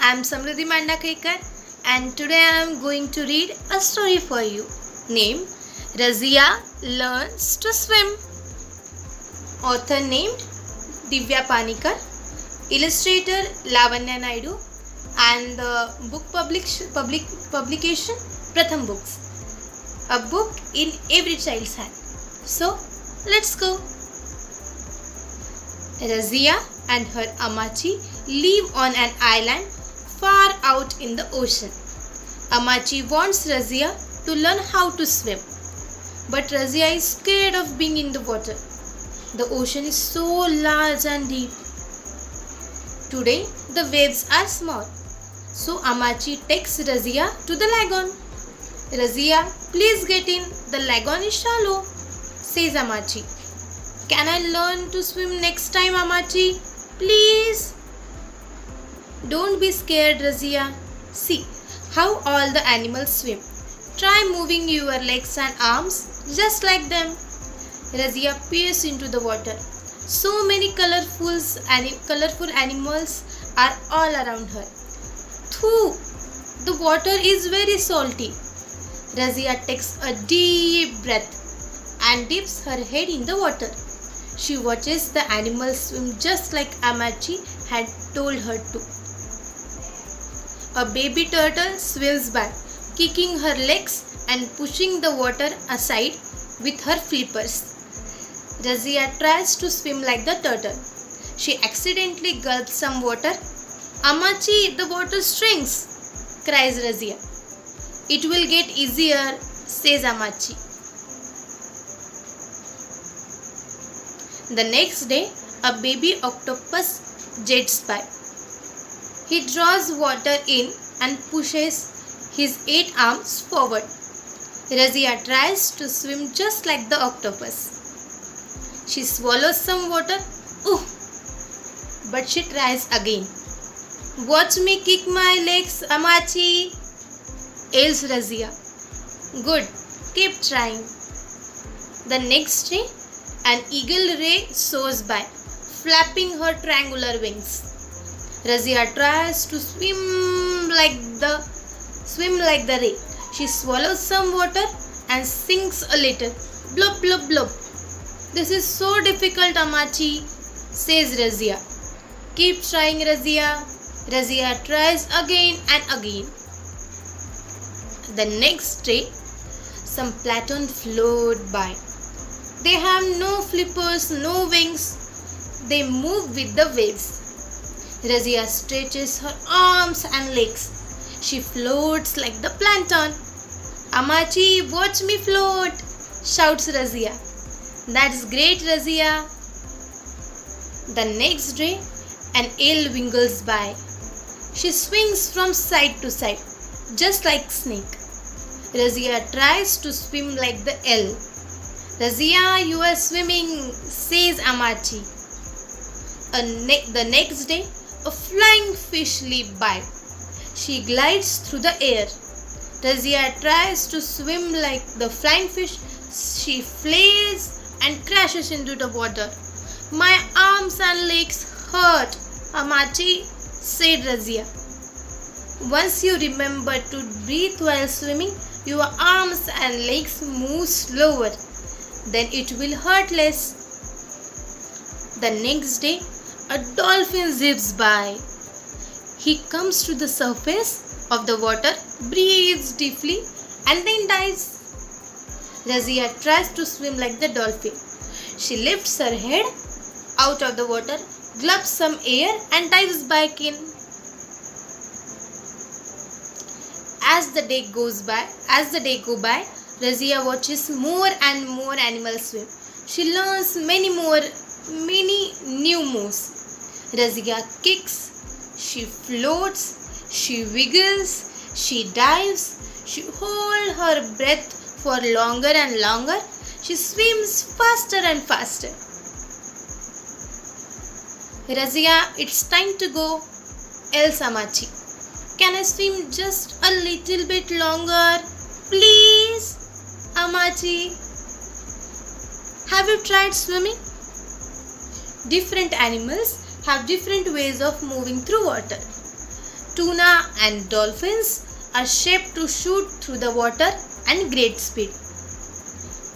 I'm Samriddhi Mandakekar and today I am going to read a story for you named Razia Learns to Swim. Author named Divya Panikar, illustrator Lavanya Naidu, and the book publication Pratham Books. A book in every child's hand. So let's go. Razia and her Amachi live on an island far out in the ocean. Amachi wants Razia to learn how to swim, but Razia is scared of being in the water. The ocean is so large and deep. Today the waves are small, so Amachi takes Razia to the lagoon. Razia, please get in. The lagoon is shallow, says Amachi. Can I learn to swim next time, Amachi? Please. Don't be scared, Razia. See how all the animals swim. Try moving your legs and arms just like them. Razia peers into the water. So many colorful animals are all around her. Thoo! The water is very salty. Razia takes a deep breath and dips her head in the water. She watches the animals swim just like Amachi had told her to. A baby turtle swims by, kicking her legs and pushing the water aside with her flippers. Razia tries to swim like the turtle. She accidentally gulps some water. Amachi, the water shrinks, cries Razia. It will get easier, says Amachi. The next day, a baby octopus jets by. He draws water in and pushes his 8 arms forward. Razia tries to swim just like the octopus. She swallows some water, but she tries again. Watch me kick my legs, Amachi, yells Razia. Good, keep trying. The next day, an eagle ray soars by, flapping her triangular wings. Razia tries to swim like the ray. She swallows some water and sinks a little. Blub, blub, blub. This is so difficult, Amachi, says Razia. Keep trying, Razia. Razia tries again and again. The next day, some plankton float by. They have no flippers, no wings. They move with the waves. Razia stretches her arms and legs. She floats like the plankton. Amachi, watch me float, shouts Razia. That's great, Razia. The next day, an eel wiggles by. She swings from side to side, just like snake. Razia tries to swim like the eel. Razia, you are swimming, says Amachi. The next day, a flying fish leaps by. She glides through the air. Razia tries to swim like the flying fish. She flails and crashes into the water. My arms and legs hurt, Amachi, said Razia. Once you remember to breathe while swimming, your arms and legs move slower. Then it will hurt less. The next day, a dolphin zips by. He comes to the surface of the water, breathes deeply, and then dives. Razia tries to swim like the dolphin. She lifts her head out of the water, glubs some air, and dives back in. As the day goes by, Razia watches more and more animals swim. She learns many new moves. Razia kicks, she floats, she wiggles, she dives, she holds her breath for longer and longer. She swims faster and faster. Razia, it's time to go, yells Amachi. Can I swim just a little bit longer, please? Amachi, have you tried swimming? Different animals have different ways of moving through water. Tuna and dolphins are shaped to shoot through the water and great speed.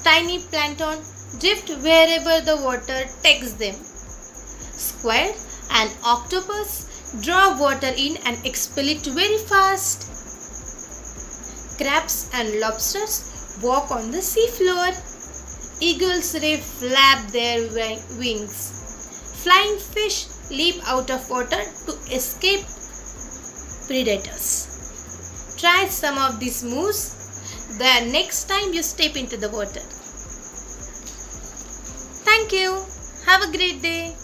Tiny plankton drift wherever the water takes them. Squid and octopus draw water in and expel it very fast. Crabs and lobsters walk on the seafloor. Eagles flap their wings. Flying fish leap out of water to escape predators. Try some of these moves the next time you step into the water. Thank you. Have a great day.